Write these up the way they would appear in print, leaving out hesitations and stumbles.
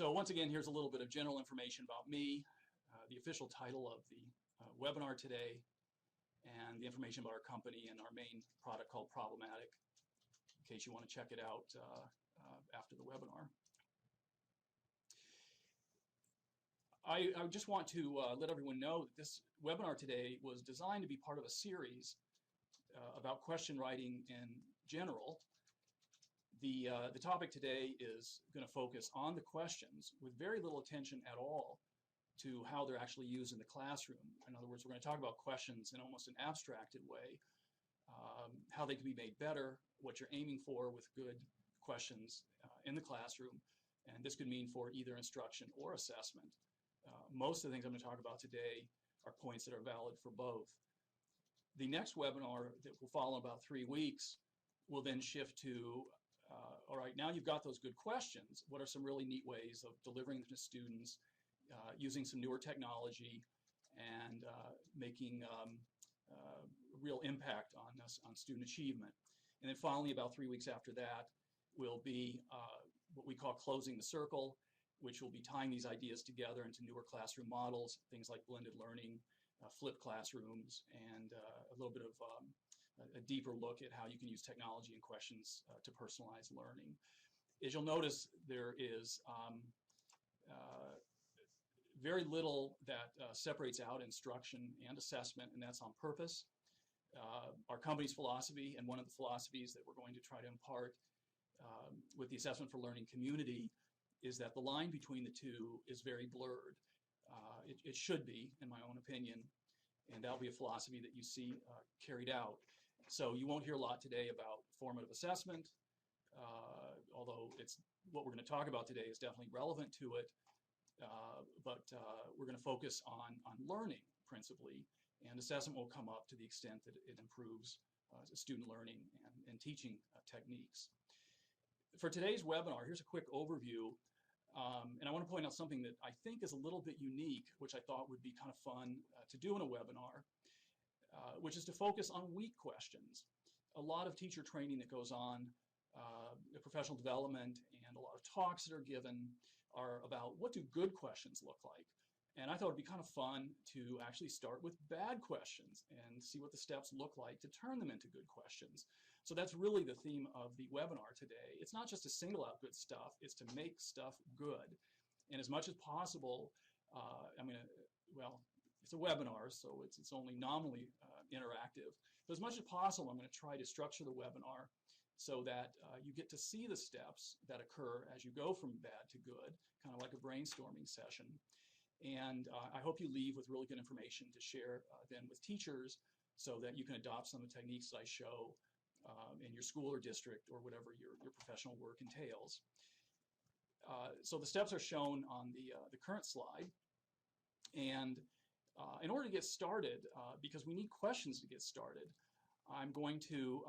So once again, here's a little bit of general information about me, the official title of the webinar today, and the information about our company and our main product called Problematic, in case you want to check it out after the webinar. I just want to let everyone know that this webinar today was designed to be part of a series about question writing in general. The topic today is going to focus on the questions with very little attention at all to how they're actually used in the classroom. In other words, we're going to talk about questions in almost an abstracted way, how they can be made better, what you're aiming for with good questions in the classroom, and this could mean for either instruction or assessment. Most of the things I'm going to talk about today are points that are valid for both. The next webinar that will follow in about 3 weeks will then shift to, all right, now you've got those good questions, what are some really neat ways of delivering them to students using some newer technology and making real impact on student achievement. And then finally, about 3 weeks after that, will be what we call closing the circle, which will be tying these ideas together into newer classroom models, things like blended learning, flipped classrooms, and a little bit of a deeper look at how you can use technology and questions to personalize learning. As you'll notice, there is very little that separates out instruction and assessment, and that's on purpose. Our company's philosophy, and one of the philosophies that we're going to try to impart with the Assessment for Learning community, is that the line between the two is very blurred. It should be, in my own opinion, and that'll be a philosophy that you see carried out. So you won't hear a lot today about formative assessment, although it's what we're going to talk about today is definitely relevant to it, but we're going to focus on learning principally, and assessment will come up to the extent that it improves student learning and teaching techniques. For today's webinar, here's a quick overview. And I want to point out something that I think is a little bit unique, which I thought would be kind of fun to do in a webinar, which is to focus on weak questions. A lot of teacher training that goes on, professional development, and a lot of talks that are given are about what do good questions look like. And I thought it'd be kind of fun to actually start with bad questions and see what the steps look like to turn them into good questions. So that's really the theme of the webinar today. It's not just to single out good stuff, it's to make stuff good. And as much as possible, well, it's a webinar, so it's only nominally interactive. But as much as possible, I'm going to try to structure the webinar so that you get to see the steps that occur as you go from bad to good, kind of like a brainstorming session. And I hope you leave with really good information to share then with teachers so that you can adopt some of the techniques that I show in your school or district or whatever your professional work entails. So the steps are shown on the current slide. And in order to get started, because we need questions to get started, I'm going to,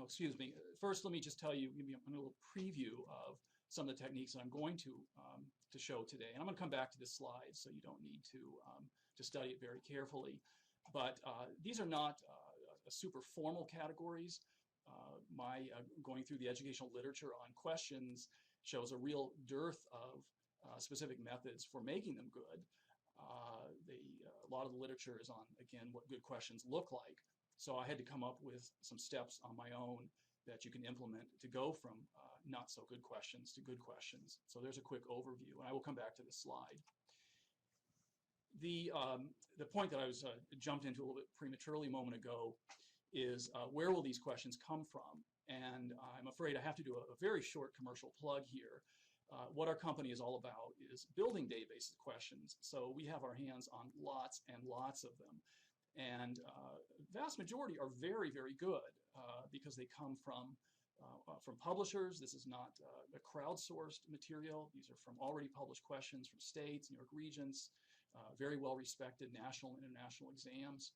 excuse me, first let me just tell you, give you a little preview of some of the techniques that I'm going to show today. And I'm going to come back to this slide, so you don't need to study it very carefully. But these are not super formal categories. My going through the educational literature on questions shows a real dearth of specific methods for making them good. A lot of the literature is on, again, what good questions look like. So I had to come up with some steps on my own that you can implement to go from not so good questions to good questions. So there's a quick overview, and I will come back to this slide. The point that I was jumped into a little bit prematurely a moment ago is where will these questions come from? And I'm afraid I have to do a very short commercial plug here. What our company is all about is building databases of questions. So we have our hands on lots and lots of them. And vast majority are very, very good because they come from publishers. This is not a crowdsourced material. These are from already published questions from states, New York Regents, very well-respected national and international exams.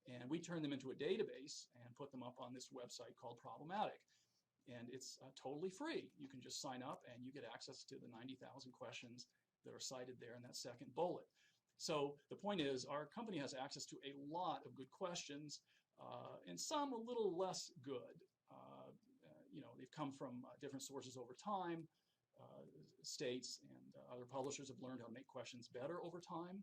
And we turn them into a database and put them up on this website called Problematic. And it's totally free. You can just sign up and you get access to the 90,000 questions that are cited there in that second bullet. So the point is, our company has access to a lot of good questions, and some a little less good. You know, they've come from different sources over time. states and other publishers have learned how to make questions better over time.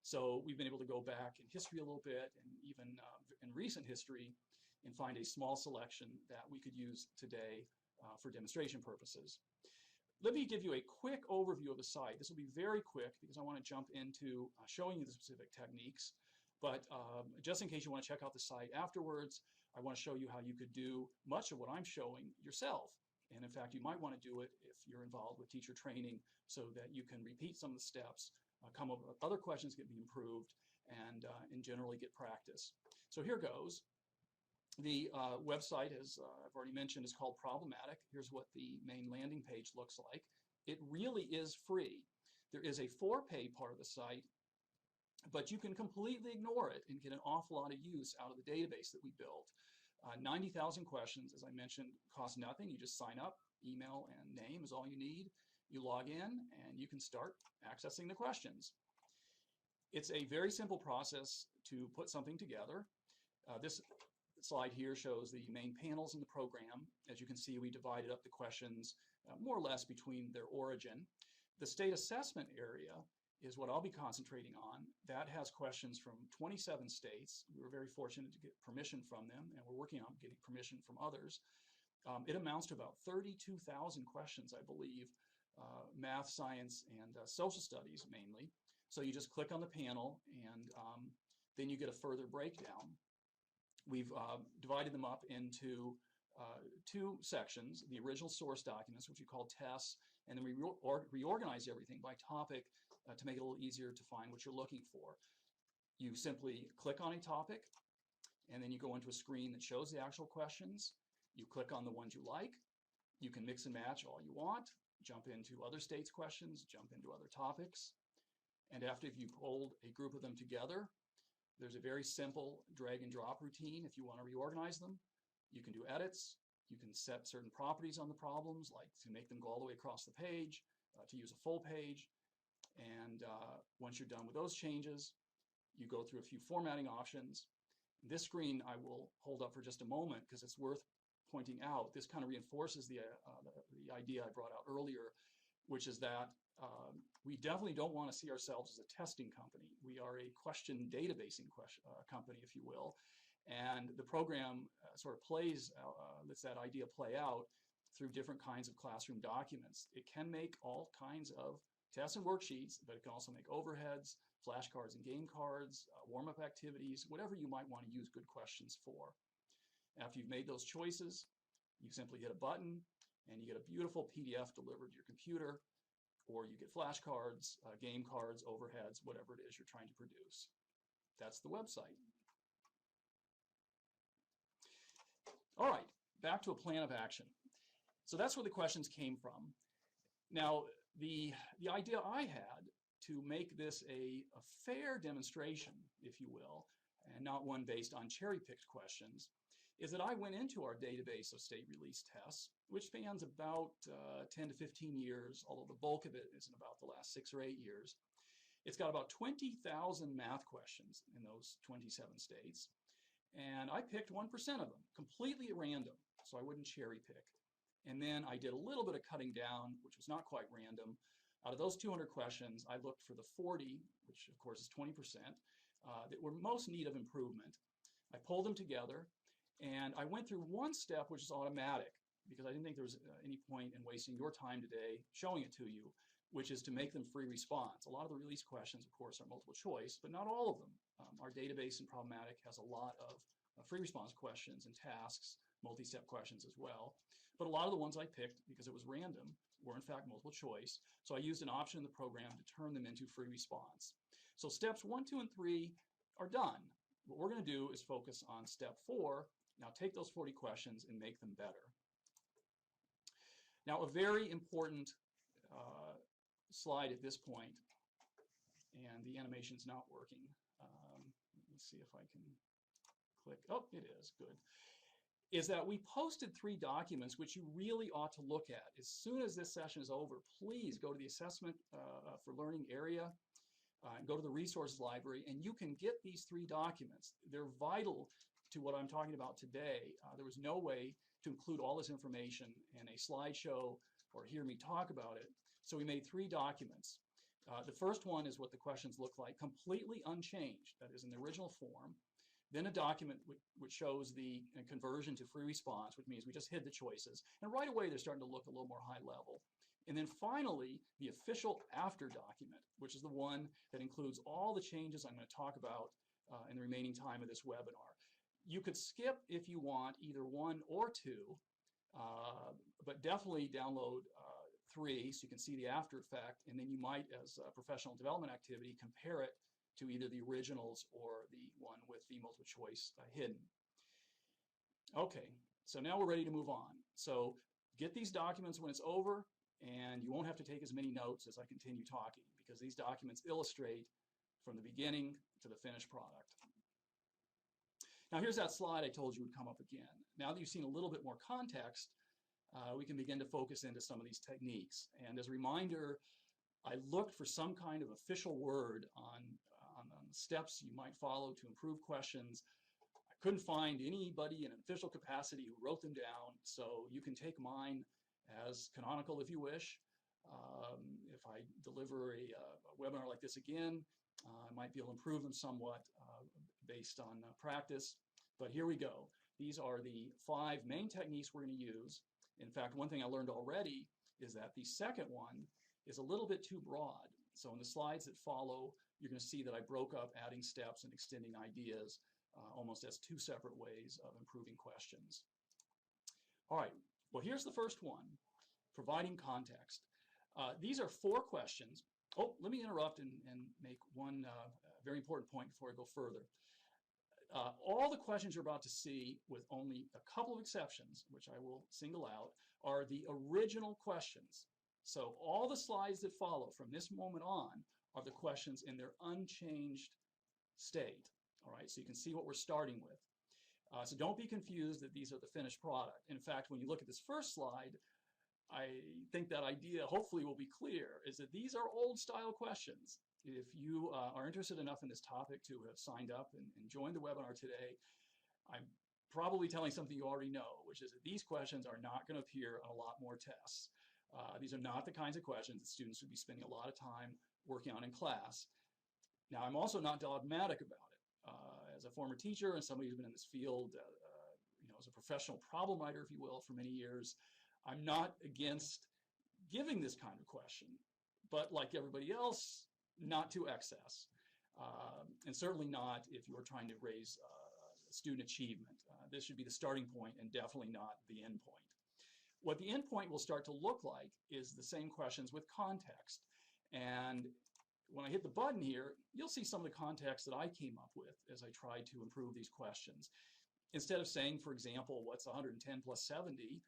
So we've been able to go back in history a little bit, and even in recent history, and find a small selection that we could use today for demonstration purposes. Let me give you a quick overview of the site. This will be very quick because I want to jump into showing you the specific techniques. But just in case you want to check out the site afterwards, I want to show you how you could do much of what I'm showing yourself. And in fact, you might want to do it if you're involved with teacher training so that you can repeat some of the steps, come up with other questions that can be improved, and generally get practice. So here goes. The website, as I've already mentioned, is called Problematic. Here's what the main landing page looks like. It really is free. There is a for-pay part of the site, but you can completely ignore it and get an awful lot of use out of the database that we built. 90,000 questions, as I mentioned, cost nothing. You just sign up, email and name is all you need. You log in and you can start accessing the questions. It's a very simple process to put something together. This slide here shows the main panels in the program. As you can see, we divided up the questions more or less between their origin. The state assessment area is what I'll be concentrating on. That has questions from 27 states. We were very fortunate to get permission from them, and we're working on getting permission from others. It amounts to about 32,000 questions, I believe, math, science, and social studies mainly. So you just click on the panel, and then you get a further breakdown. We've divided them up into two sections, the original source documents, which we call tests, and then we reorganize everything by topic to make it a little easier to find what you're looking for. You simply click on a topic, and then you go into a screen that shows the actual questions. You click on the ones you like. You can mix and match all you want, jump into other states' questions, jump into other topics. And after you've pulled a group of them together, there's a very simple drag and drop routine if you want to reorganize them. You can do edits. You can set certain properties on the problems, like to make them go all the way across the page, to use a full page. And once you're done with those changes, you go through a few formatting options. This screen I will hold up for just a moment because it's worth pointing out. This kind of reinforces the idea I brought out earlier, which is that we definitely don't want to see ourselves as a testing company. We are a question databasing company, if you will. And the program sort of lets that idea play out through different kinds of classroom documents. It can make all kinds of tests and worksheets, but it can also make overheads, flashcards and game cards, warm-up activities, whatever you might want to use good questions for. After you've made those choices, you simply hit a button and you get a beautiful PDF delivered to your computer, or you get flashcards, game cards, overheads, whatever it is you're trying to produce. That's the website. All right, back to a plan of action. So that's where the questions came from. Now, the idea I had to make this a fair demonstration, if you will, and not one based on cherry-picked questions, is that I went into our database of state release tests, which spans about 10 to 15 years, although the bulk of it is in about the last 6 or 8 years. It's got about 20,000 math questions in those 27 states, and I picked 1% of them, completely at random, so I wouldn't cherry pick. And then I did a little bit of cutting down, which was not quite random. Out of those 200 questions, I looked for the 40, which of course is 20%, that were most in need of improvement. I pulled them together, and I went through one step, which is automatic, because I didn't think there was any point in wasting your time today showing it to you, which is to make them free response. A lot of the release questions, of course, are multiple choice, but not all of them. Our database in Problematic has a lot of free response questions and tasks, multi-step questions as well. But a lot of the ones I picked, because it was random, were in fact multiple choice. So I used an option in the program to turn them into free response. So steps 1, 2, and 3 are done. What we're going to do is focus on step 4. Now take those 40 questions and make them better. Now a very important slide at this point, and the animation's not working. Let me see if I can click. Oh, it is. Good. Is that we posted 3 documents which you really ought to look at. As soon as this session is over, please go to the Assessment for Learning area and go to the Resources Library, and you can get these 3 documents. They're vital to what I'm talking about today. There was no way to include all this information in a slideshow or hear me talk about it. So we made 3 documents. The first one is what the questions look like, completely unchanged, that is in the original form. Then a document which shows the conversion to free response, which means we just hid the choices. And right away, they're starting to look a little more high level. And then finally, the official after document, which is the one that includes all the changes I'm going to talk about in the remaining time of this webinar. You could skip, if you want, either 1 or 2, but definitely download 3 so you can see the after effect, and then you might, as a professional development activity, compare it to either the originals or the one with the multiple choice hidden. Okay, so now we're ready to move on. So get these documents when it's over, and you won't have to take as many notes as I continue talking, because these documents illustrate from the beginning to the finished product. Now here's that slide I told you would come up again. Now that you've seen a little bit more context, we can begin to focus into some of these techniques. And as a reminder, I looked for some kind of official word on the steps you might follow to improve questions. I couldn't find anybody in an official capacity who wrote them down, so you can take mine as canonical if you wish. If I deliver a webinar like this again, I might be able to improve them somewhat based on practice. But here we go. These are the 5 main techniques we're going to use. In fact, one thing I learned already is that the second one is a little bit too broad. So in the slides that follow, you're going to see that I broke up adding steps and extending ideas almost as 2 separate ways of improving questions. All right, well, here's the first one, providing context. These are 4 questions. Oh, let me interrupt and make one very important point before I go further. All the questions you're about to see, with only a couple of exceptions, which I will single out, are the original questions. So all the slides that follow from this moment on are the questions in their unchanged state. All right, so you can see what we're starting with. So don't be confused that these are the finished product. In fact, when you look at this first slide, I think that idea hopefully will be clear, is that these are old style questions. If you are interested enough in this topic to have signed up and joined the webinar today, I'm probably telling something you already know, which is that these questions are not going to appear on a lot more tests. These are not the kinds of questions that students would be spending a lot of time working on in class. Now, I'm also not dogmatic about it. As a former teacher and somebody who's been in this field, as a professional problem writer, if you will, for many years, I'm not against giving this kind of question, but like everybody else, not to excess, and certainly not if you're trying to raise student achievement. This should be the starting point and definitely not the end point. What the end point will start to look like is the same questions with context. And when I hit the button here, you'll see some of the context that I came up with as I tried to improve these questions. Instead of saying, for example, what's 110 plus 70,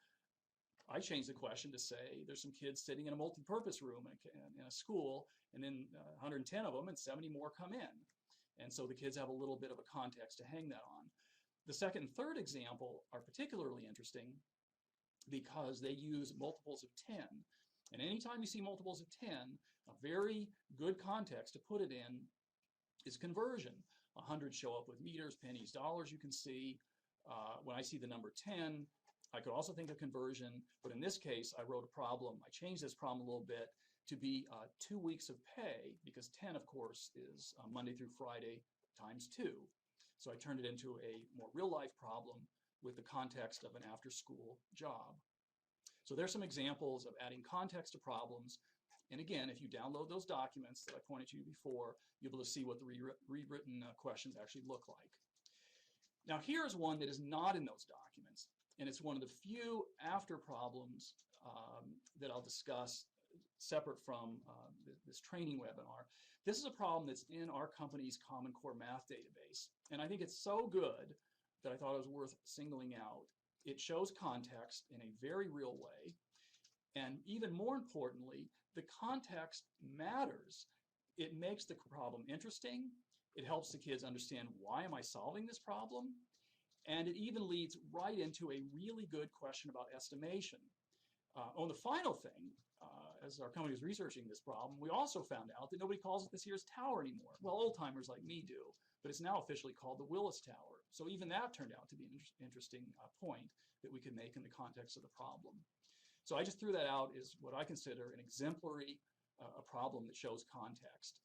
I changed the question to say there's some kids sitting in a multi-purpose room in a school, and then 110 of them and 70 more come in. And so the kids have a little bit of a context to hang that on. The second and third example are particularly interesting because they use multiples of 10. And anytime you see multiples of 10, a very good context to put it in is conversion. 100 show up with meters, pennies, dollars, you can see. When I see the number 10, I could also think of conversion, but in this case, I wrote a problem. I changed this problem a little bit to be 2 weeks of pay, because 10, of course, is Monday through Friday times 2. So I turned it into a more real-life problem with the context of an after-school job. So there's some examples of adding context to problems. And again, if you download those documents that I pointed to before, you'll be able to see what the rewritten questions actually look like. Now here's one that is not in those documents, and it's one of the few after problems that I'll discuss separate from this training webinar. This is a problem that's in our company's Common Core Math database, and I think it's so good that I thought it was worth singling out. It shows context in a very real way, and even more importantly, the context matters. It makes the problem interesting. It helps the kids understand, why am I solving this problem? And it even leads right into a really good question about estimation. On the final thing, as our company was researching this problem, we also found out that nobody calls it the Sears Tower anymore. Well, old-timers like me do, but it's now officially called the Willis Tower. So even that turned out to be an interesting point that we could make in the context of the problem. So I just threw that out as what I consider an exemplary a problem that shows context.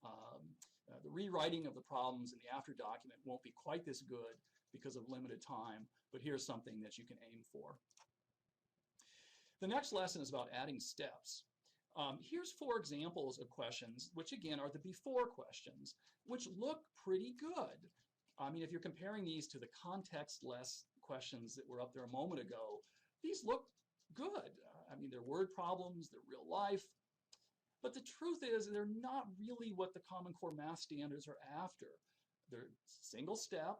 The rewriting of the problems in the after document won't be quite this good because of limited time, but here's something that you can aim for. The next lesson is about adding steps. Here's 4 examples of questions, which again are the before questions, which look pretty good. I mean, if you're comparing these to the context-less questions that were up there a moment ago, these look good. I mean, they're word problems, they're real life, but the truth is they're not really what the Common Core math standards are after. They're single step.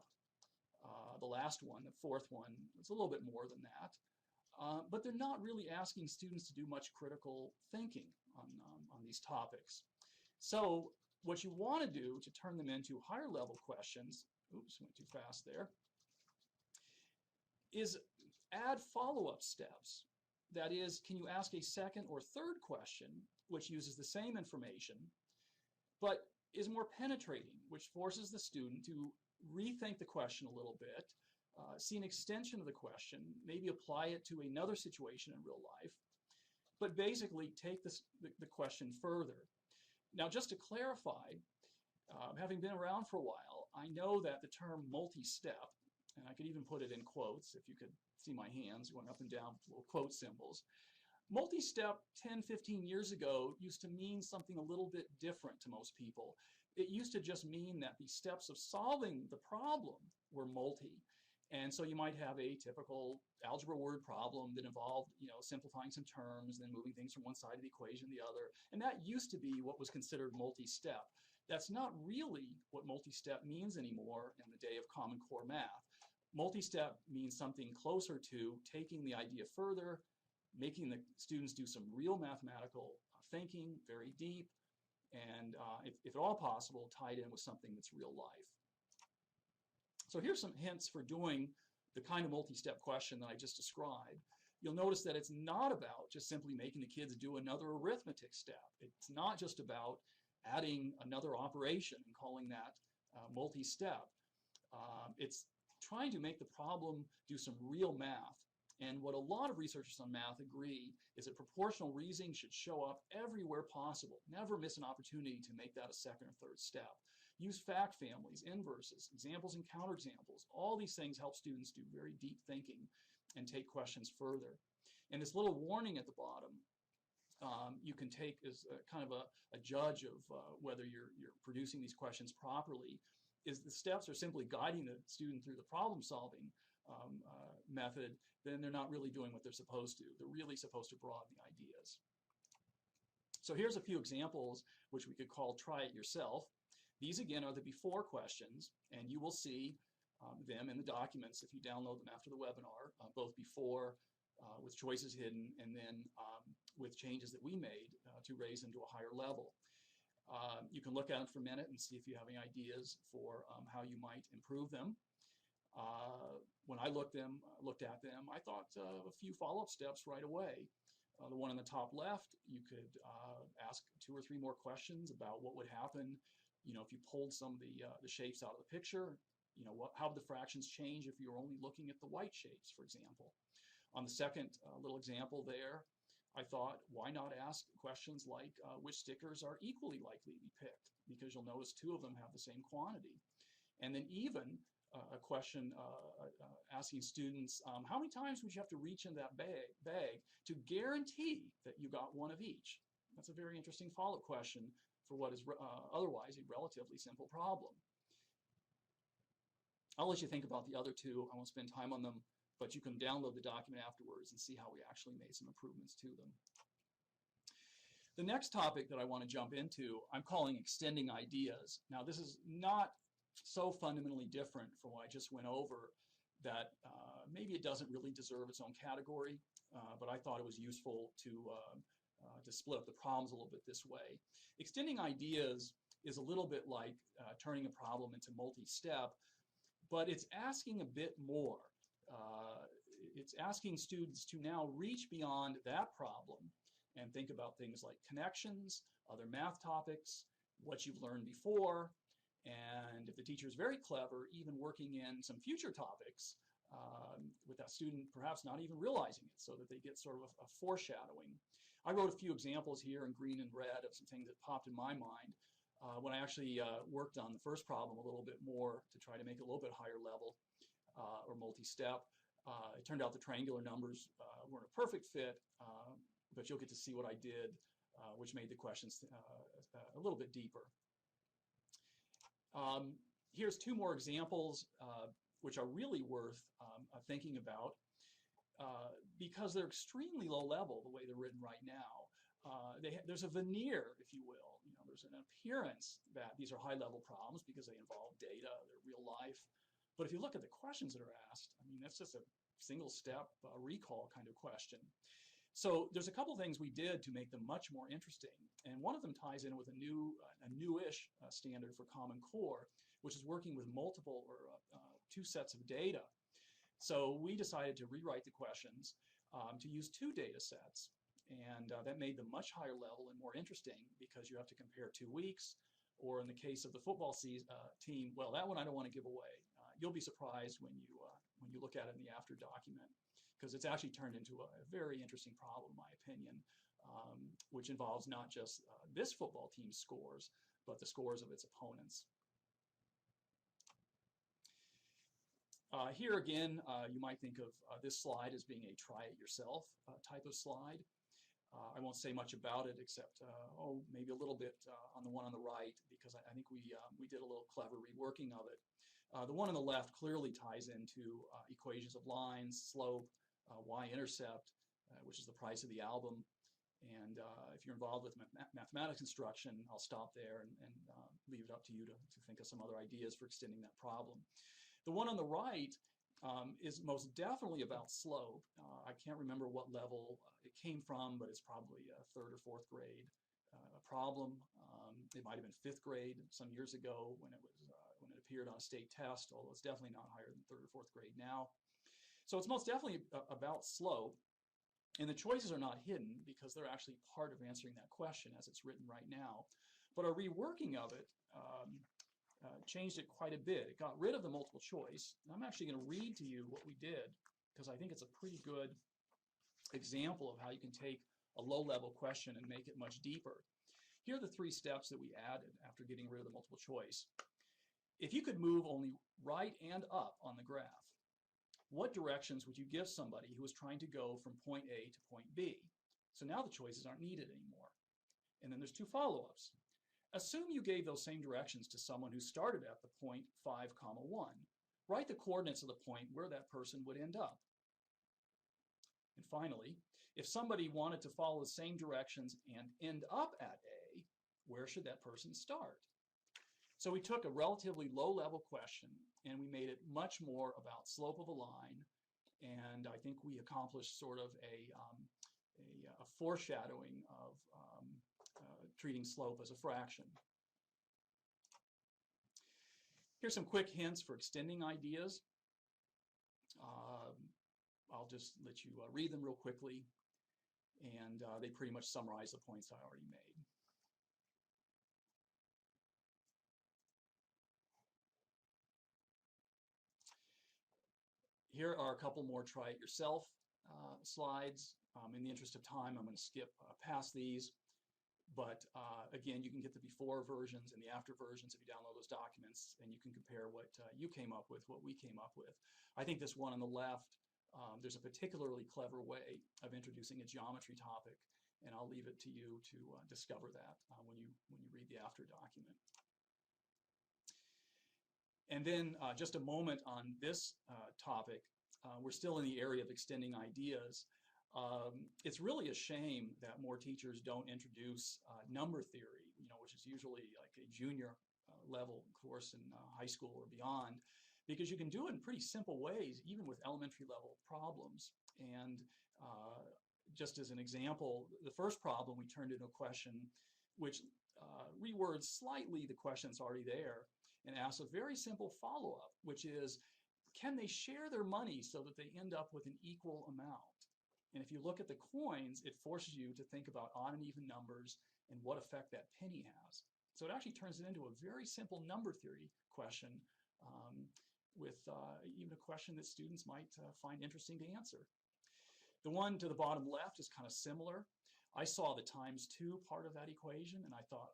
The last one, the 4th one, it's a little bit more than that. But they're not really asking students to do much critical thinking on these topics. So what you want to do to turn them into higher level questions, oops, went too fast there, is add follow-up steps. That is, can you ask a second or third question which uses the same information but is more penetrating, which forces the student to rethink the question a little bit, see an extension of the question, maybe apply it to another situation in real life, but basically take the question further. Now, just to clarify, having been around for a while, I know that the term multi-step, and I could even put it in quotes if you could see my hands going up and down, little quote symbols. Multi-step 10, 15 years ago used to mean something a little bit different to most people. It used to just mean that the steps of solving the problem were multi. And so you might have a typical algebra word problem that involved, simplifying some terms, then moving things from one side of the equation to the other. And that used to be what was considered multi-step. That's not really what multi-step means anymore in the day of Common Core math. Multi-step means something closer to taking the idea further, making the students do some real mathematical thinking, very deep, and if at all possible, tied in with something that's real life. So here's some hints for doing the kind of multi-step question that I just described. You'll notice that it's not about just simply making the kids do another arithmetic step. It's not just about adding another operation and calling that multi-step. It's trying to make the problem do some real math. And what a lot of researchers on math agree is that proportional reasoning should show up everywhere possible. Never miss an opportunity to make that a second or third step. Use fact families, inverses, examples and counterexamples. All these things help students do very deep thinking and take questions further. And this little warning at the bottom, you can take as kind of a judge of whether you're producing these questions properly, is the steps are simply guiding the student through the problem solving method, then they're not really doing what they're supposed to. They're really supposed to broaden the ideas. So here's a few examples which we could call try it yourself. These again are the before questions, and you will see them in the documents if you download them after the webinar, both before with choices hidden and then with changes that we made to raise them to a higher level. You can look at them for a minute and see if you have any ideas for how you might improve them. When I looked at them, I thought of a few follow-up steps right away. The one on the top left, you could ask 2 or 3 more questions about what would happen, if you pulled some of the shapes out of the picture. How would the fractions change if you were only looking at the white shapes, for example? On the second little example there, I thought, why not ask questions like which stickers are equally likely to be picked? Because you'll notice 2 of them have the same quantity. And then even a question asking students, how many times would you have to reach in that bag to guarantee that you got one of each? That's a very interesting follow-up question for what is otherwise a relatively simple problem. I'll let you think about the other 2. I won't spend time on them, but you can download the document afterwards and see how we actually made some improvements to them. The next topic that I want to jump into, I'm calling extending ideas. Now, this is not so fundamentally different from what I just went over that maybe it doesn't really deserve its own category, but I thought it was useful to split up the problems a little bit this way. Extending ideas is a little bit like turning a problem into multi-step, but it's asking a bit more. It's asking students to now reach beyond that problem and think about things like connections, other math topics, what you've learned before, and if the teacher is very clever, even working in some future topics with that student perhaps not even realizing it, so that they get sort of a foreshadowing. I wrote a few examples here in green and red of some things that popped in my mind when I actually worked on the first problem a little bit more to try to make it a little bit higher level or multi-step. It turned out the triangular numbers weren't a perfect fit, but you'll get to see what I did, which made the questions a little bit deeper. Here's two more examples which are really worth thinking about because they're extremely low level the way they're written right now. There's a veneer, if you will. There's an appearance that these are high-level problems because they involve data, they're real life. But if you look at the questions that are asked, I mean, that's just a single-step recall kind of question. So there's a couple things we did to make them much more interesting, and one of them ties in with a newish standard for Common Core, which is working with multiple or two sets of data. So we decided to rewrite the questions to use two data sets, and that made them much higher level and more interesting because you have to compare 2 weeks, or in the case of the football team, well, that one I don't want to give away. You'll be surprised when you look at it in the after document, because it's actually turned into a very interesting problem, in my opinion, which involves not just this football team's scores, but the scores of its opponents. Here again, you might think of this slide as being a try-it-yourself type of slide. I won't say much about it except, maybe a little bit on the one on the right, because I think we did a little clever reworking of it. The one on the left clearly ties into equations of lines, slope, y-intercept, which is the price of the album. And if you're involved with mathematics instruction, I'll stop there and leave it up to you to think of some other ideas for extending that problem. The one on the right is most definitely about slope. I can't remember what level it came from, but it's probably a 3rd or 4th grade problem. It might have been 5th grade some years ago when it appeared on a state test, although it's definitely not higher than 3rd or 4th grade now. So it's most definitely about slope, and the choices are not hidden because they're actually part of answering that question as it's written right now. But our reworking of it changed it quite a bit. It got rid of the multiple choice. And I'm actually going to read to you what we did, because I think it's a pretty good example of how you can take a low-level question and make it much deeper. Here are the 3 steps that we added after getting rid of the multiple choice. If you could move only right and up on the graph, what directions would you give somebody who was trying to go from point A to point B? So now the choices aren't needed anymore. And then there's 2 follow-ups. Assume you gave those same directions to someone who started at the point 5, 1. Write the coordinates of the point where that person would end up. And finally, if somebody wanted to follow the same directions and end up at A, where should that person start? So we took a relatively low-level question and we made it much more about slope of a line, and I think we accomplished sort of a foreshadowing of treating slope as a fraction. Here's some quick hints for extending ideas. I'll just let you read them real quickly, and they pretty much summarize the points I already made. Here are a couple more try-it-yourself slides. In the interest of time, I'm going to skip past these. But again, you can get the before versions and the after versions if you download those documents, and you can compare what you came up with, what we came up with. I think this one on the left, there's a particularly clever way of introducing a geometry topic, and I'll leave it to you to discover that when you read the after document. And then just a moment on this topic. We're still in the area of extending ideas. It's really a shame that more teachers don't introduce number theory, which is usually like a junior level course in high school or beyond, because you can do it in pretty simple ways, even with elementary level problems. And just as an example, the first problem we turned into a question which rewords slightly the question that's already there and asks a very simple follow-up, which is, can they share their money so that they end up with an equal amount? And if you look at the coins, it forces you to think about odd and even numbers and what effect that penny has. So it actually turns it into a very simple number theory question with even a question that students might find interesting to answer. The one to the bottom left is kind of similar. I saw the times 2 part of that equation, and I thought,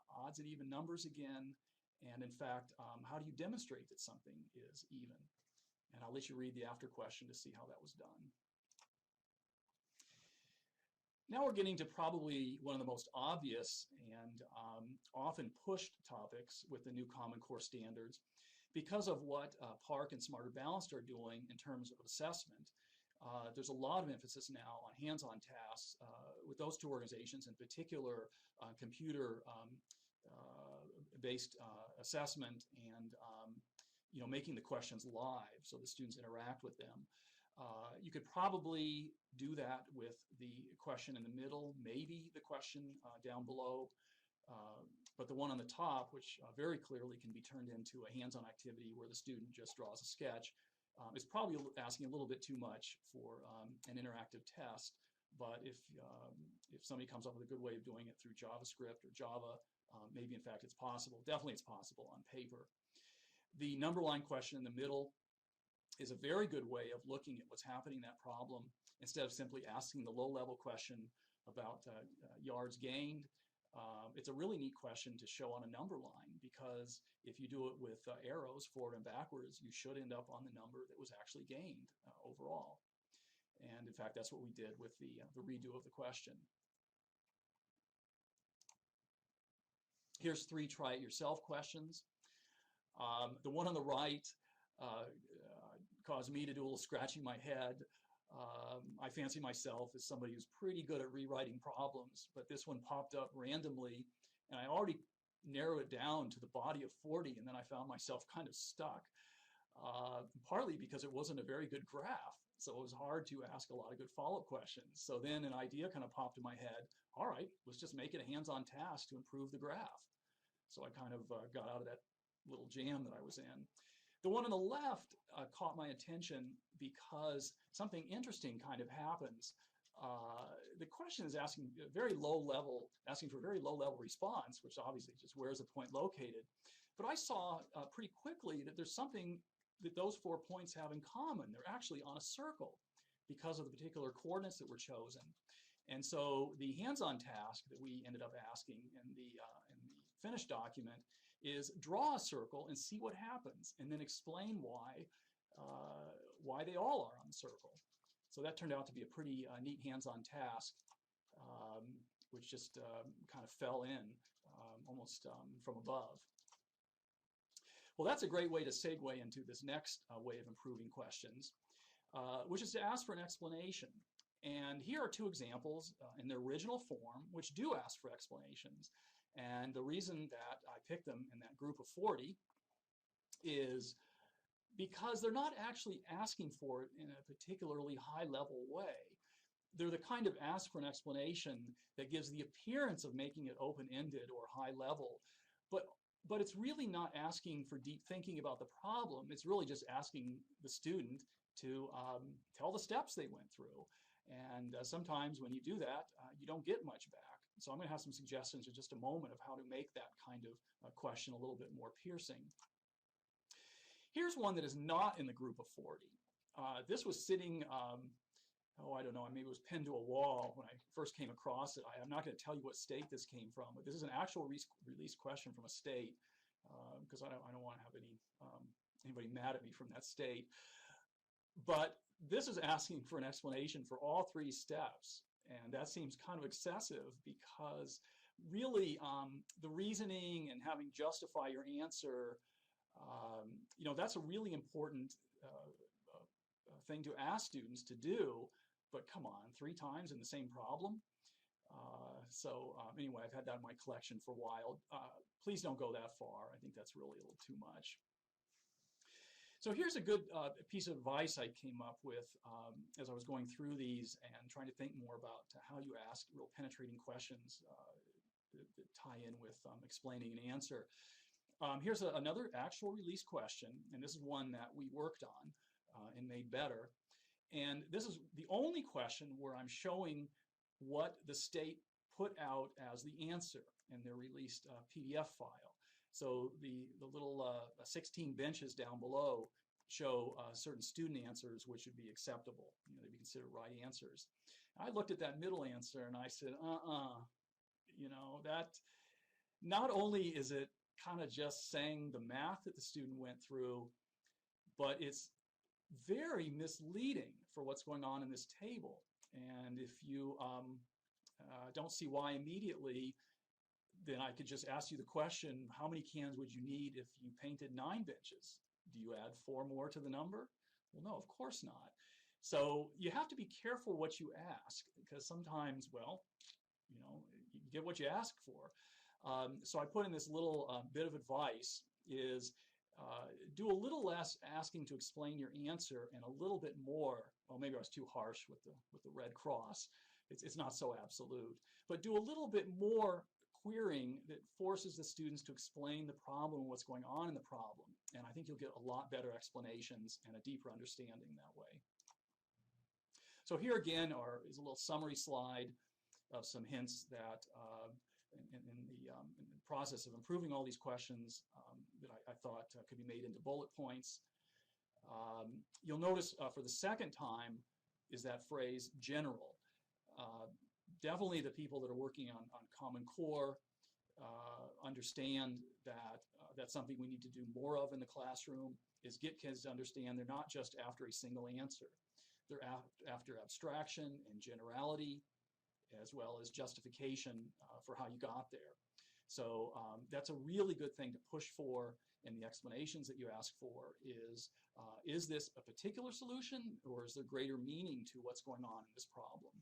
odds and even numbers again. And in fact, how do you demonstrate that something is even? And I'll let you read the after question to see how that was done. Now we're getting to probably one of the most obvious and often pushed topics with the new Common Core standards. Because of what Park and Smarter Balanced are doing in terms of assessment, there's a lot of emphasis now on hands-on tasks with those two organizations, in particular computer-based assessment and making the questions live so the students interact with them. You could probably do that with the question in the middle, maybe the question down below, but the one on the top, which very clearly can be turned into a hands-on activity where the student just draws a sketch, is probably asking a little bit too much for an interactive test. But if somebody comes up with a good way of doing it through JavaScript or Java, maybe in fact it's possible. Definitely it's possible on paper. The number line question in the middle is a very good way of looking at what's happening in that problem instead of simply asking the low-level question about yards gained. It's a really neat question to show on a number line, because if you do it with arrows forward and backwards, you should end up on the number that was actually gained overall. And in fact, that's what we did with the redo of the question. Here's 3 try-it-yourself questions. The one on the right caused me to do a little scratching my head. I fancy myself as somebody who's pretty good at rewriting problems, but this one popped up randomly, and I already narrowed it down to the body of 40, and then I found myself kind of stuck, partly because it wasn't a very good graph, so it was hard to ask a lot of good follow-up questions. So then an idea kind of popped in my head, all right, let's just make it a hands-on task to improve the graph. So I kind of got out of that little jam that I was in. The one on the left caught my attention because something interesting kind of happens. The question is asking for a very low level response, which obviously just where's the point located. But I saw pretty quickly that there's something that those 4 points have in common. They're actually on a circle because of the particular coordinates that were chosen. And so the hands-on task that we ended up asking in the finished document is draw a circle and see what happens, and then explain why they all are on the circle. So that turned out to be a pretty neat hands-on task, which just kind of fell in almost from above. Well, that's a great way to segue into this next way of improving questions, which is to ask for an explanation. And here are 2 examples in their original form, which do ask for explanations. And the reason that I picked them in that group of 40 is because they're not actually asking for it in a particularly high-level way. They're the kind of ask for an explanation that gives the appearance of making it open-ended or high-level, but it's really not asking for deep thinking about the problem. It's really just asking the student to tell the steps they went through. And sometimes when you do that, you don't get much back. So I'm going to have some suggestions in just a moment of how to make that kind of question a little bit more piercing. Here's one that is not in the group of 40. This was sitting, I don't know, maybe it was pinned to a wall when I first came across it. I'm not going to tell you what state this came from, but this is an actual release question from a state, because I don't want to have anybody mad at me from that state. But this is asking for an explanation for all 3 steps. And that seems kind of excessive, because really the reasoning and having justify your answer, that's a really important thing to ask students to do. But come on, 3 times in the same problem? Anyway, I've had that in my collection for a while. Please don't go that far. I think that's really a little too much. So here's a good piece of advice I came up with as I was going through these and trying to think more about how you ask real penetrating questions that tie in with explaining an answer. Here's another actual release question, and this is one that we worked on and made better. And this is the only question where I'm showing what the state put out as the answer in their released PDF file. So the little 16 benches down below show certain student answers which would be acceptable. They'd be considered right answers. I looked at that middle answer and I said, that not only is it kind of just saying the math that the student went through, but it's very misleading for what's going on in this table. And if you don't see why immediately, then I could just ask you the question, how many cans would you need if you painted 9 benches? Do you add 4 more to the number? Well, no, of course not. So you have to be careful what you ask, because sometimes, well, you get what you ask for. So I put in this little bit of advice is do a little less asking to explain your answer and a little bit more. Well, maybe I was too harsh with the red cross. It's not so absolute, but do a little bit more querying that forces the students to explain the problem and what's going on in the problem. And I think you'll get a lot better explanations and a deeper understanding that way. So here again is a little summary slide of some hints that in the process of improving all these questions that I thought could be made into bullet points. You'll notice for the second time is that phrase general. Definitely the people that are working on Common Core understand that that's something we need to do more of in the classroom, is get kids to understand they're not just after a single answer. They're after abstraction and generality, as well as justification for how you got there. So that's a really good thing to push for in the explanations that you ask for is this a particular solution, or is there greater meaning to what's going on in this problem?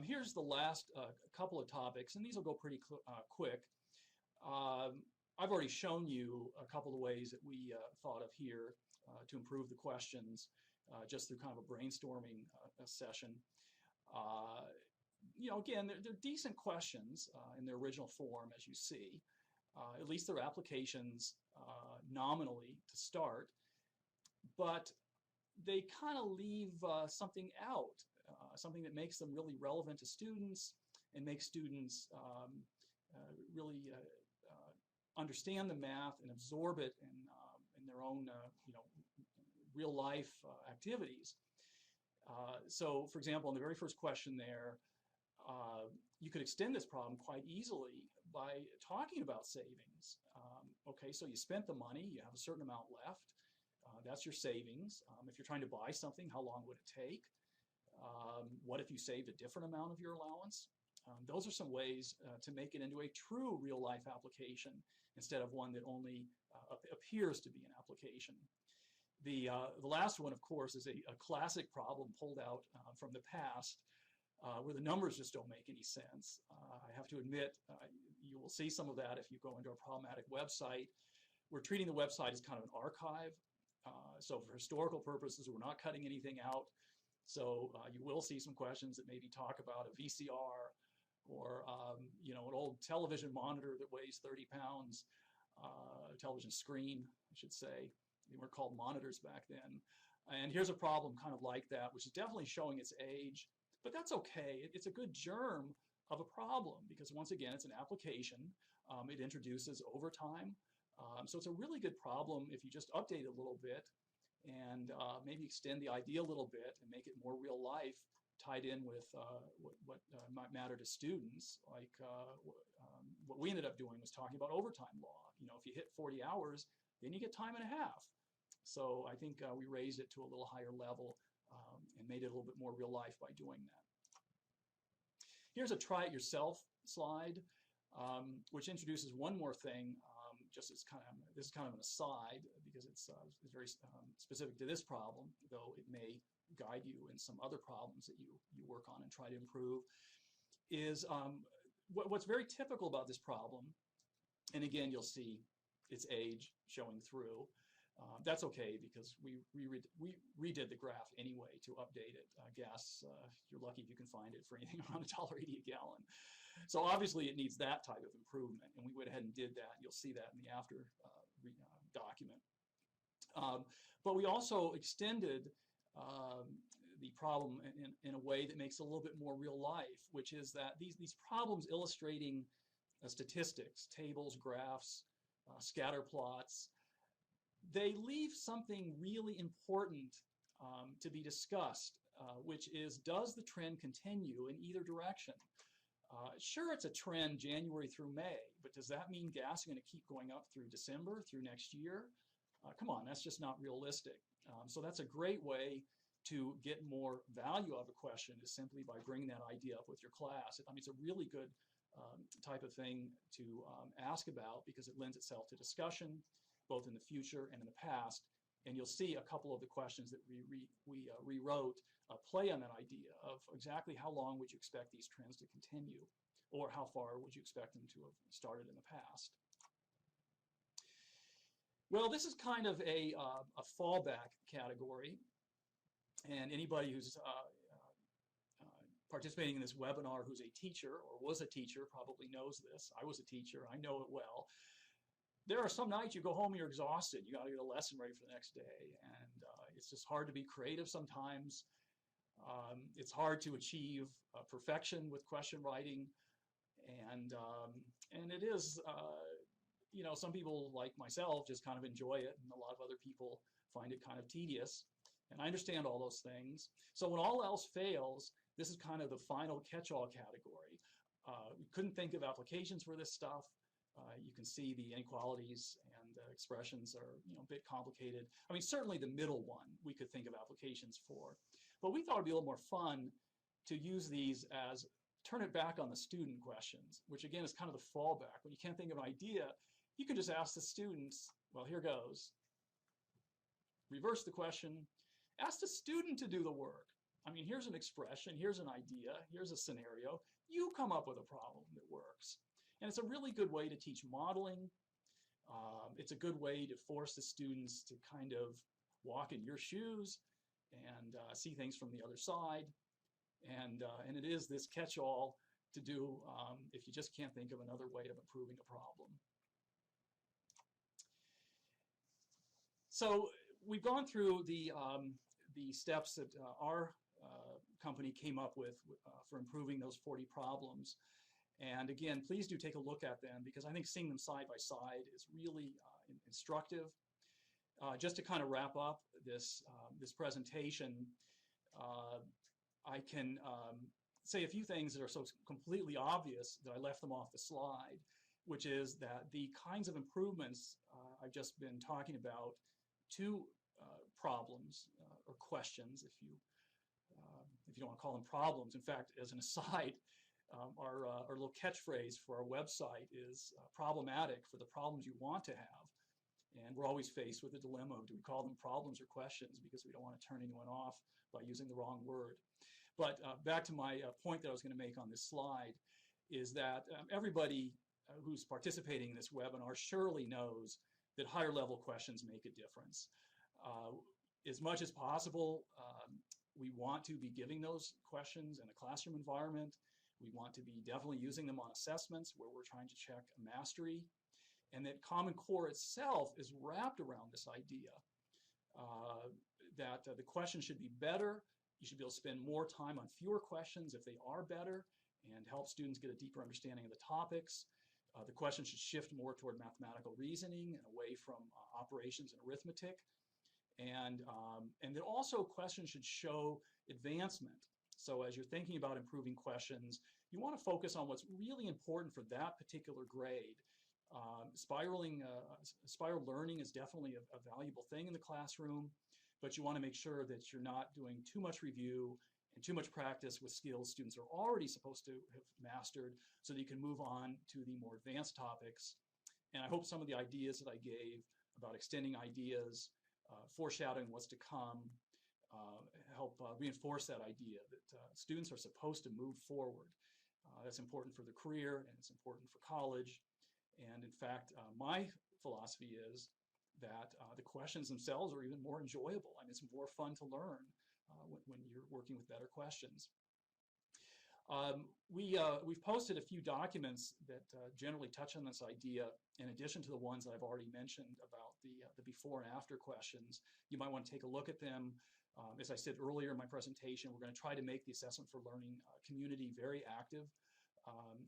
Here's the last couple of topics, and these will go pretty quick. I've already shown you a couple of ways that we thought of here to improve the questions just through kind of a brainstorming session. Again, they're decent questions in their original form, as you see. At least they're applications nominally to start, but they kind of leave something out. Something that makes them really relevant to students and makes students really understand the math and absorb it in their own real life activities. So for example, in the very first question there, you could extend this problem quite easily by talking about savings. Okay, so you spent the money, you have a certain amount left, that's your savings. If you're trying to buy something, how long would it take? What if you saved a different amount of your allowance? Those are some ways to make it into a true real-life application instead of one that only appears to be an application. The last one, of course, is a classic problem pulled out from the past where the numbers just don't make any sense. I have to admit, you will see some of that if you go into our problematic website. We're treating the website as kind of an archive. So for historical purposes, we're not cutting anything out. So you will see some questions that maybe talk about a VCR or an old television monitor that weighs 30 pounds, television screen, I should say. They weren't called monitors back then. And here's a problem kind of like that, which is definitely showing its age, but that's okay. It's a good germ of a problem because once again, it's an application. It introduces overtime. So it's a really good problem if you just update it a little bit and maybe extend the idea a little bit and make it more real life, tied in with what might matter to students. Like what we ended up doing was talking about overtime law. If you hit 40 hours, then you get time and a half. So I think we raised it to a little higher level and made it a little bit more real life by doing that. Here's a try it yourself slide, which introduces one more thing. This is kind of an aside because it's very specific to this problem, though it may guide you in some other problems that you work on and try to improve, is what's very typical about this problem, and again, you'll see its age showing through. That's okay because we redid the graph anyway to update it. Gas, you're lucky if you can find it for anything around $1.80 a gallon. So obviously it needs that type of improvement, and we went ahead and did that. You'll see that in the after document. But we also extended the problem in a way that makes it a little bit more real life, which is that these problems illustrating statistics, tables, graphs, scatter plots. They leave something really important to be discussed, which is, does the trend continue in either direction? Sure, it's a trend January through May, but does that mean gas is going to keep going up through December, through next year? Come on, that's just not realistic. So that's a great way to get more value out of a question, is simply by bringing that idea up with your class. I mean, it's a really good type of thing to ask about, because it lends itself to discussion, both in the future and in the past. And you'll see a couple of the questions that we rewrote play on that idea of exactly how long would you expect these trends to continue, or how far would you expect them to have started in the past. Well, this is kind of a fallback category, and anybody who's participating in this webinar who's a teacher or was a teacher probably knows this. I was a teacher, I know it well. There are some nights you go home and you're exhausted. You got to get a lesson ready for the next day, and it's just hard to be creative sometimes. It's hard to achieve perfection with question writing, and it is, you know, some people like myself just kind of enjoy it, and a lot of other people find it kind of tedious, and I understand all those things. So when all else fails, this is kind of the final catch-all category. We couldn't think of applications for this stuff. You can see the inequalities and expressions are, you know, a bit complicated. I mean, certainly the middle one we could think of applications for, but we thought it'd be a little more fun to use these as turn it back on the student questions, which again is kind of the fallback. When you can't think of an idea, you can just ask the students, well, here goes. Reverse the question, ask the student to do the work. I mean, here's an expression, here's an idea, here's a scenario. You come up with a problem that works. And it's a really good way to teach modeling. It's a good way to force the students to kind of walk in your shoes and see things from the other side. And it is this catch-all to do if you just can't think of another way of improving a problem. So we've gone through the steps that our company came up with for improving those 40 problems. And again, please do take a look at them, because I think seeing them side by side is really instructive. Just to kind of wrap up this, this presentation, I can say a few things that are so completely obvious that I left them off the slide, which is that the kinds of improvements I've just been talking about to problems or questions, if you don't want to call them problems. In fact, as an aside, our little catchphrase for our website is problematic for the problems you want to have. And we're always faced with the dilemma of, do we call them problems or questions, because we don't want to turn anyone off by using the wrong word. But back to my point that I was going to make on this slide is that everybody who's participating in this webinar surely knows that higher level questions make a difference. As much as possible, we want to be giving those questions in a classroom environment. We want to be definitely using them on assessments where we're trying to check mastery, and that Common Core itself is wrapped around this idea that the questions should be better. You should be able to spend more time on fewer questions if they are better, and help students get a deeper understanding of the topics. The questions should shift more toward mathematical reasoning and away from operations and arithmetic. And then also questions should show advancement. So as you're thinking about improving questions, you want to focus on what's really important for that particular grade. Spiral learning is definitely a valuable thing in the classroom, but you want to make sure that you're not doing too much review and too much practice with skills students are already supposed to have mastered, so that you can move on to the more advanced topics. And I hope some of the ideas that I gave about extending ideas, foreshadowing what's to come, help reinforce that idea that students are supposed to move forward. That's important for the career, and it's important for college. And in fact, my philosophy is that the questions themselves are even more enjoyable. I mean, it's more fun to learn when you're working with better questions. We've posted a few documents that generally touch on this idea, in addition to the ones that I've already mentioned about the before and after questions. You might want to take a look at them. As I said earlier in my presentation, we're going to try to make the Assessment for Learning community very active.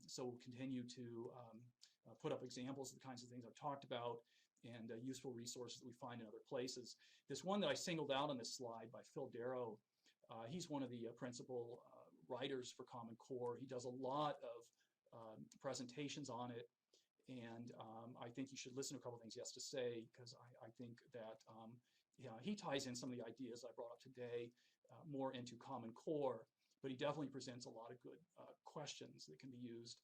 So we'll continue to put up examples of the kinds of things I've talked about and useful resources that we find in other places. This one that I singled out on this slide by Phil Darrow, he's one of the principal writers for Common Core. He does a lot of presentations on it, and I think you should listen to a couple of things he has to say, because I think that yeah, he ties in some of the ideas I brought up today more into Common Core, but he definitely presents a lot of good questions that can be used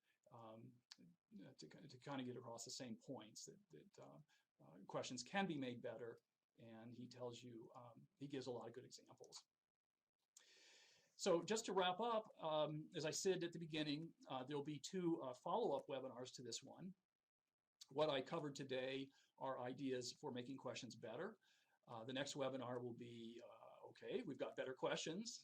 to kind of get across the same points, that questions can be made better, and he tells you, he gives a lot of good examples. So just to wrap up, as I said at the beginning, there will be 2 follow-up webinars to this one. What I covered today are ideas for making questions better. The next webinar will be, okay, we've got better questions.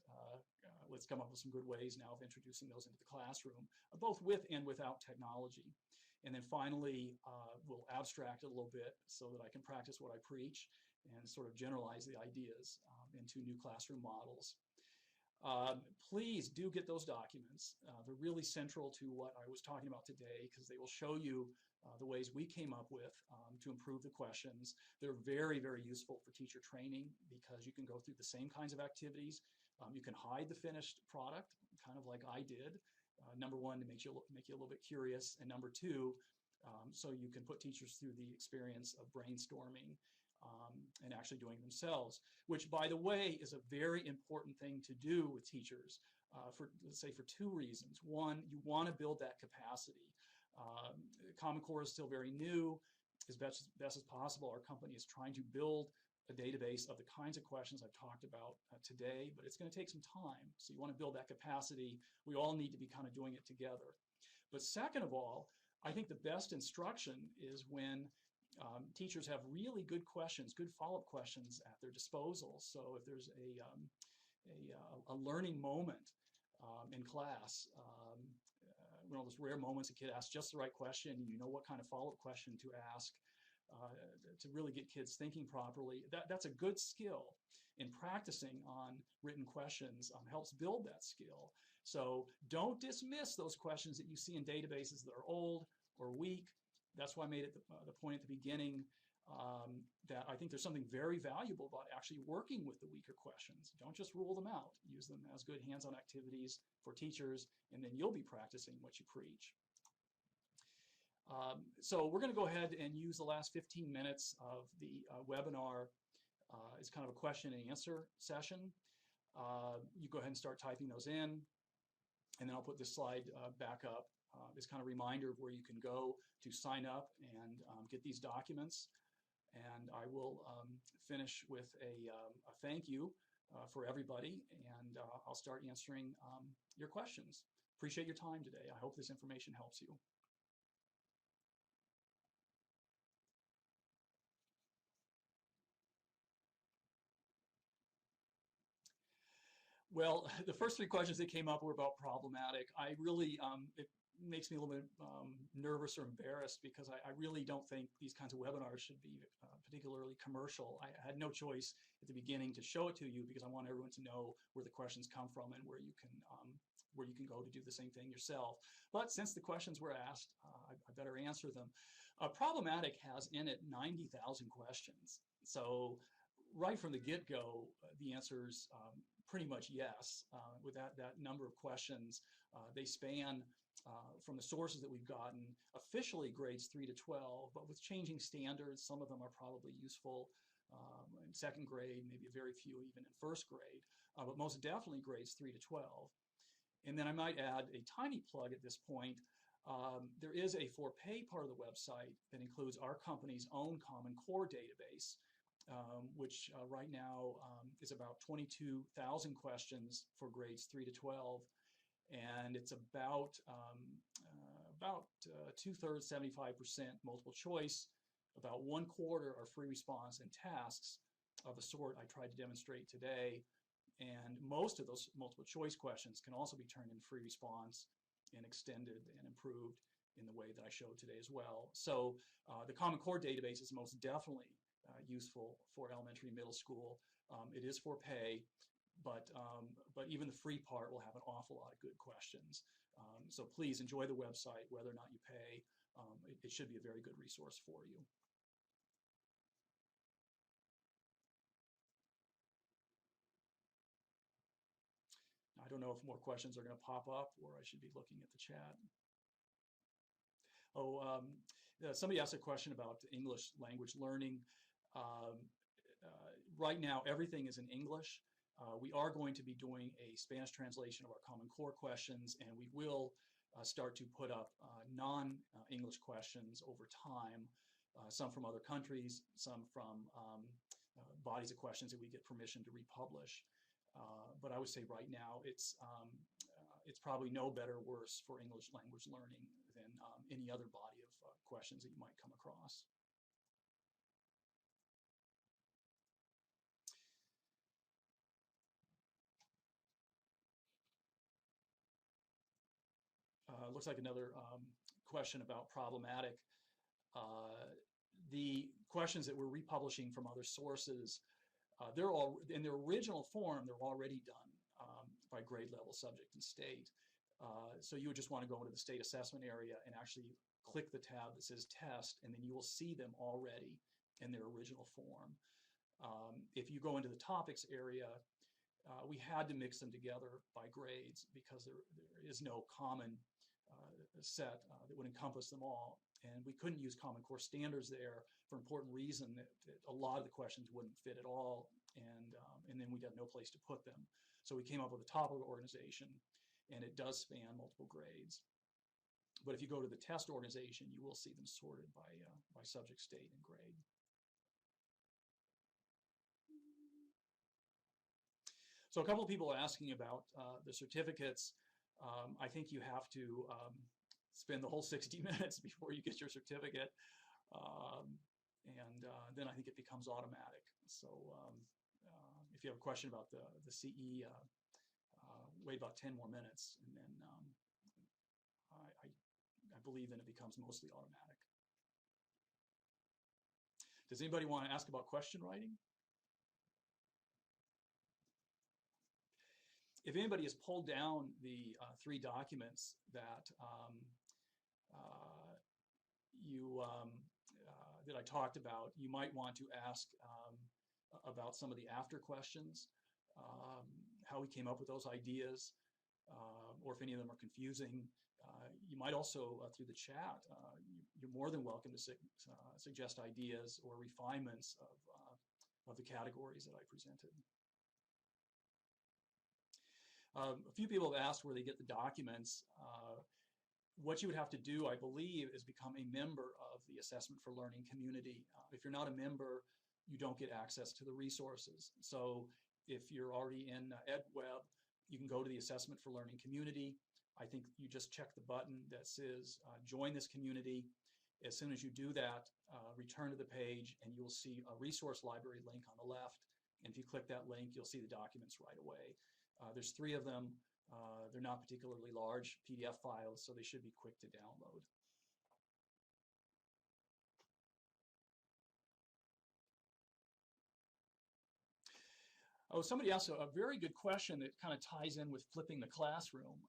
Let's come up with some good ways now of introducing those into the classroom, both with and without technology. And then finally, we'll abstract it a little bit so that I can practice what I preach and sort of generalize the ideas into new classroom models. Please do get those documents. They're really central to what I was talking about today, because they will show you the ways we came up with to improve the questions. They're very, very useful for teacher training, because you can go through the same kinds of activities. You can hide the finished product, kind of like I did. Number one, to make you a little bit curious, and number two, so you can put teachers through the experience of brainstorming and actually doing it themselves, which, by the way, is a very important thing to do with teachers for, let's say, for 2 reasons. One, you want to build that capacity. Common Core is still very new. As best as possible, our company is trying to build a database of the kinds of questions I've talked about today, but it's going to take some time. So you want to build that capacity. We all need to be kind of doing it together. But second of all, I think the best instruction is when teachers have really good questions, good follow-up questions at their disposal. So if there's a learning moment in class, one of those rare moments a kid asks just the right question, you know what kind of follow-up question to ask to really get kids thinking properly. That's a good skill, in practicing on written questions helps build that skill. So don't dismiss those questions that you see in databases that are old or weak. That's why I made it the point at the beginning that I think there's something very valuable about actually working with the weaker questions. Don't just rule them out. Use them as good hands-on activities for teachers, and then you'll be practicing what you preach. So we're going to go ahead and use the last 15 minutes of the webinar as kind of a question and answer session. You go ahead and start typing those in, and then I'll put this slide back up. This kind of reminder of where you can go to sign up and get these documents. And I will finish with a thank you for everybody, and I'll start answering your questions. Appreciate your time today. I hope this information helps you. Well, the first 3 questions that came up were about problematic. I really, it makes me a little bit nervous or embarrassed, because I really don't think these kinds of webinars should be particularly commercial. I had no choice at the beginning to show it to you, because I want everyone to know where the questions come from and where you can go to do the same thing yourself. But since the questions were asked, I better answer them. Problematic has in it 90,000 questions. So right from the get-go, the answer's pretty much yes. With that number of questions, they span from the sources that we've gotten, officially grades 3 to 12, but with changing standards, some of them are probably useful in 2nd grade, maybe a very few even in 1st grade, but most definitely grades 3 to 12. And then I might add a tiny plug at this point. There is a for-pay part of the website that includes our company's own Common Core database, which right now is about 22,000 questions for grades 3 to 12. And it's about 2/3, 75% multiple choice, about 1/4 are free response and tasks of the sort I tried to demonstrate today. And most of those multiple choice questions can also be turned into free response and extended and improved in the way that I showed today as well. So the Common Core database is most definitely useful for elementary and middle school. It is for pay, but even the free part will have an awful lot of good questions. So please enjoy the website, whether or not you pay. it should be a very good resource for you. I don't know if more questions are going to pop up, or I should be looking at the chat. Oh, somebody asked a question about English language learning. Right now, everything is in English. We are going to be doing a Spanish translation of our Common Core questions, and we will start to put up non-English questions over time, some from other countries, some from bodies of questions that we get permission to republish. But I would say right now it's probably no better or worse for English language learning than any other body of questions that you might come across. Looks like another question about problematic. The questions that we're republishing from other sources, they're all in their original form. They're already done by grade level, subject, and state. So you would just want to go into the state assessment area and actually click the tab that says test, and then you will see them already in their original form. If you go into the topics area, we had to mix them together by grades because there is no common set that would encompass them all. And we couldn't use Common Core standards there for an important reason that a lot of the questions wouldn't fit at all, and then we'd have no place to put them. So we came up with a topic organization, and it does span multiple grades. But if you go to the test organization, you will see them sorted by subject, state, and grade. So a couple of people are asking about the certificates. I think you have to spend the whole 60 minutes before you get your certificate, and then I think it becomes automatic. So if you have a question about the CE, wait about 10 more minutes, and then I believe then it becomes mostly automatic. Does anybody want to ask about question writing? If anybody has pulled down the 3 documents that that I talked about, you might want to ask about some of the after questions, how we came up with those ideas, or if any of them are confusing. You might also, through the chat, you're more than welcome to suggest ideas or refinements of the categories that I presented. A few people have asked where they get the documents. What you would have to do, I believe, is become a member of the Assessment for Learning community. If you're not a member, you don't get access to the resources. So if you're already in EdWeb, you can go to the Assessment for Learning community. I think you just check the button that says join this community. As soon as you do that, return to the page, and you'll see a resource library link on the left. And if you click that link, you'll see the documents right away. There's 3 of them. They're not particularly large PDF files, so they should be quick to download. Oh, somebody asked a very good question that kind of ties in with flipping the classroom.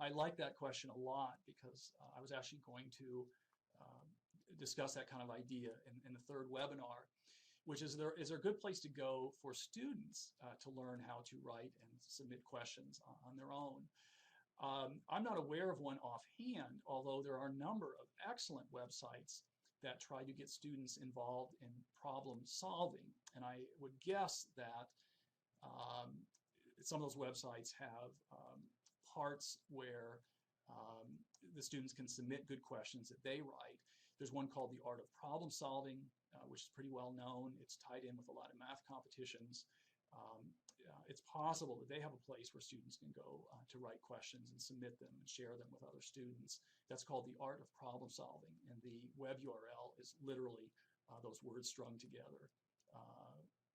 I like that question a lot because I was actually going to discuss that kind of idea in the 3rd webinar, which is there a good place to go for students to learn how to write and submit questions on their own. I'm not aware of one offhand, although there are a number of excellent websites that try to get students involved in problem solving. And I would guess that some of those websites have parts where the students can submit good questions that they write. There's one called The Art of Problem Solving, which is pretty well known. It's tied in with a lot of math competitions. It's possible that they have a place where students can go to write questions and submit them and share them with other students. That's called The Art of Problem Solving, and the web URL is literally those words strung together.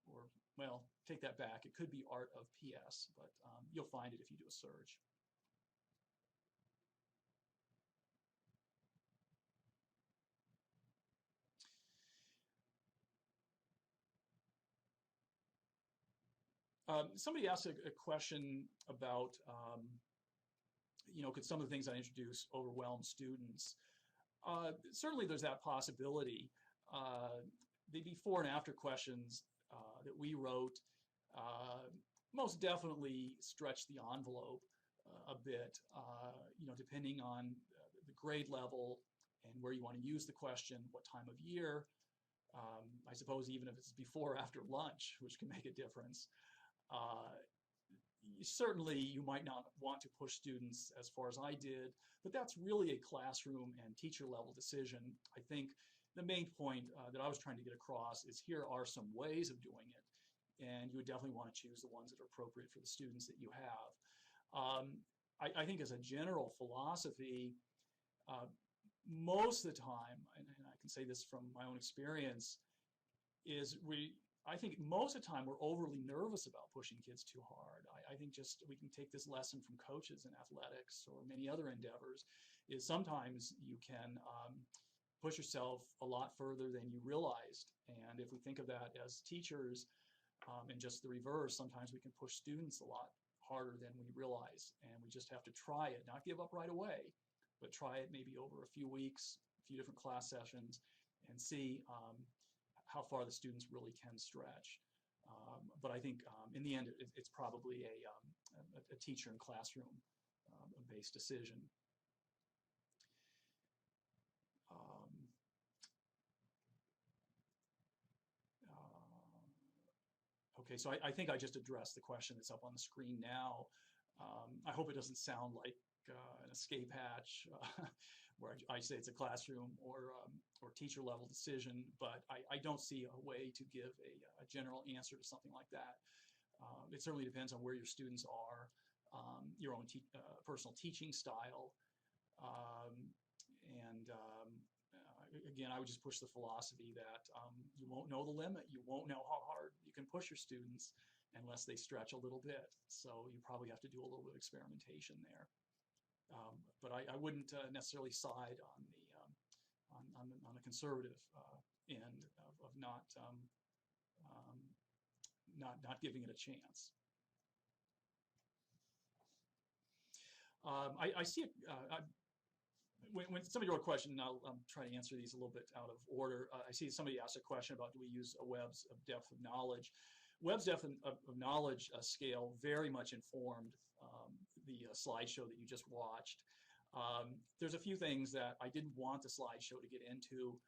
Or, well, take that back. It could be Art of PS, but you'll find it if you do a search. Somebody asked a question about, could some of the things I introduced overwhelm students? Certainly there's that possibility. The before and after questions that we wrote most definitely stretch the envelope a bit, depending on the grade level and where you want to use the question, what time of year. I suppose even if it's before or after lunch, which can make a difference. Certainly you might not want to push students as far as I did, but that's really a classroom and teacher level decision. I think the main point that I was trying to get across is here are some ways of doing it, and you would definitely want to choose the ones that are appropriate for the students that you have. I think as a general philosophy, most of the time, and I can say this from my own experience, is I think most of the time we're overly nervous about pushing kids too hard. I think just we can take this lesson from coaches in athletics or many other endeavors, is sometimes you can push yourself a lot further than you realized. And if we think of that as teachers, and just the reverse, sometimes we can push students a lot harder than we realize. And we just have to try it, not give up right away, but try it maybe over a few weeks, a few different class sessions, and see how far the students really can stretch. But I think in the end, it's probably a teacher and classroom based decision. Okay, so I think I just addressed the question that's up on the screen now. I hope it doesn't sound like an escape hatch where I say it's a classroom or teacher level decision, but I don't see a way to give a general answer to something like that. It certainly depends on where your students are, your own personal teaching style, and again, I would just push the philosophy that you won't know the limit. You won't know how hard you can push your students unless they stretch a little bit. So you probably have to do a little bit of experimentation there. But I wouldn't necessarily side on the conservative end of not giving it a chance. I see it. When somebody wrote a question, and I'll try to answer these a little bit out of order. I see somebody asked a question about do we use a Webb's of depth of knowledge. Webb's depth of knowledge scale very much informed the slideshow that you just watched. There's a few things that I didn't want the slideshow to get into,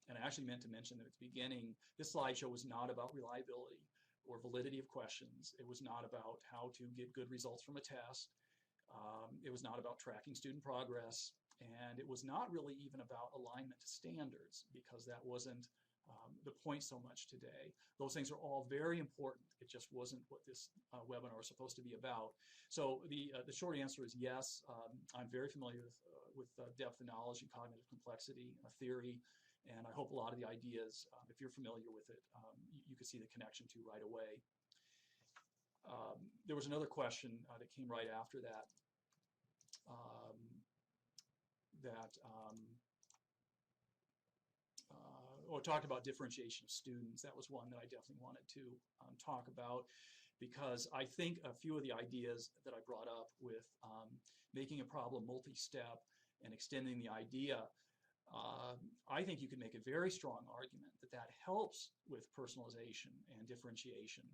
and I actually meant to mention that at the beginning. This slideshow was not about reliability or validity of questions. It was not about how to get good results from a test. It was not about tracking student progress. And it was not really even about alignment to standards, because that wasn't the point so much today. Those things are all very important. It just wasn't what this webinar was supposed to be about. So the short answer is yes. I'm very familiar with depth of knowledge and cognitive complexity theory, and I hope a lot of the ideas, if you're familiar with it, you could see the connection to right away. There was another question that came right after that. Talked about differentiation of students. That was one that I definitely wanted to talk about, because I think a few of the ideas that I brought up with making a problem multi-step and extending the idea, I think you could make a very strong argument that that helps with personalization and differentiation.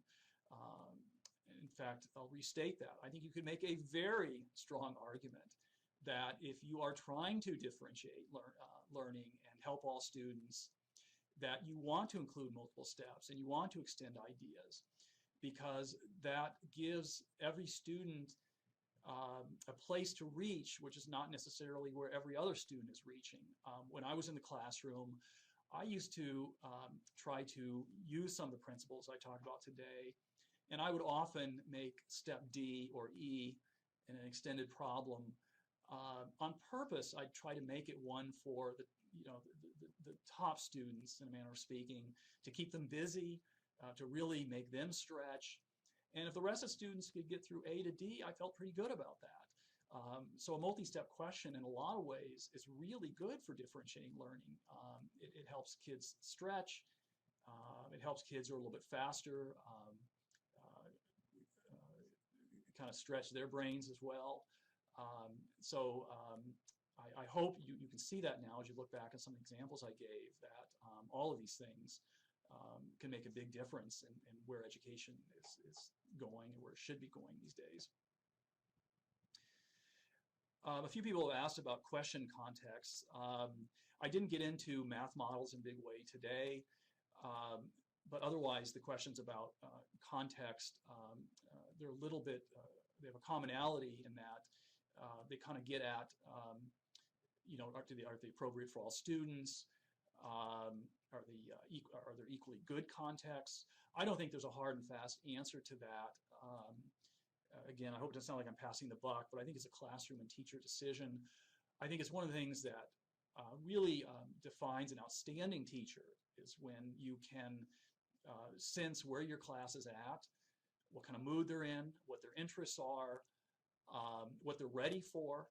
In fact, I'll restate that. I think you could make a very strong argument that if you are trying to differentiate learning and help all students, that you want to include multiple steps and you want to extend ideas, because that gives every student a place to reach, which is not necessarily where every other student is reaching. When I was in the classroom, I used to try to use some of the principles I talked about today, and I would often make step D or E in an extended problem. On purpose, I'd try to make it one for the top students, in a manner of speaking, to keep them busy, to really make them stretch. And if the rest of the students could get through A to D, I felt pretty good about that. So a multi-step question, in a lot of ways, is really good for differentiating learning. It helps kids stretch. It helps kids who are a little bit faster kind of stretch their brains as well. So I hope you can see that now as you look back at some examples I gave, that all of these things can make a big difference in where education is going and where it should be going these days. A few people have asked about question contexts. I didn't get into math models in a big way today, but otherwise the questions about context, they're a little bit, they have a commonality in that they kind of get at, you know, are they appropriate for all students? Are there equally good contexts? I don't think there's a hard and fast answer to that. Again, I hope it doesn't sound like I'm passing the buck, but I think it's a classroom and teacher decision. I think it's one of the things that really defines an outstanding teacher is when you can sense where your class is at, what kind of mood they're in, what their interests are, what they're ready for,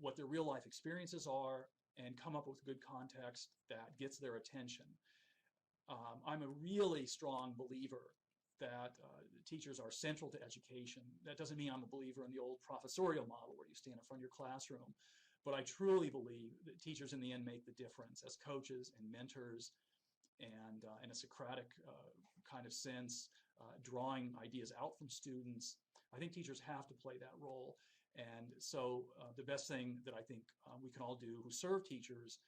what their real life experiences are, and come up with good context that gets their attention. I'm a really strong believer that teachers are central to education. That doesn't mean I'm a believer in the old professorial model where you stand in front of your classroom, but I truly believe that teachers in the end make the difference as coaches and mentors, and in a Socratic kind of sense, drawing ideas out from students. I think teachers have to play that role. And so the best thing that I think we can all do who serve teachers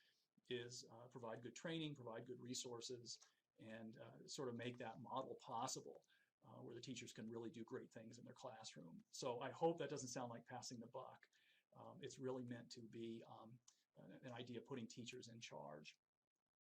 is provide good training, provide good resources, and sort of make that model possible where the teachers can really do great things in their classroom. So I hope that doesn't sound like passing the buck. It's really meant to be an idea of putting teachers in charge.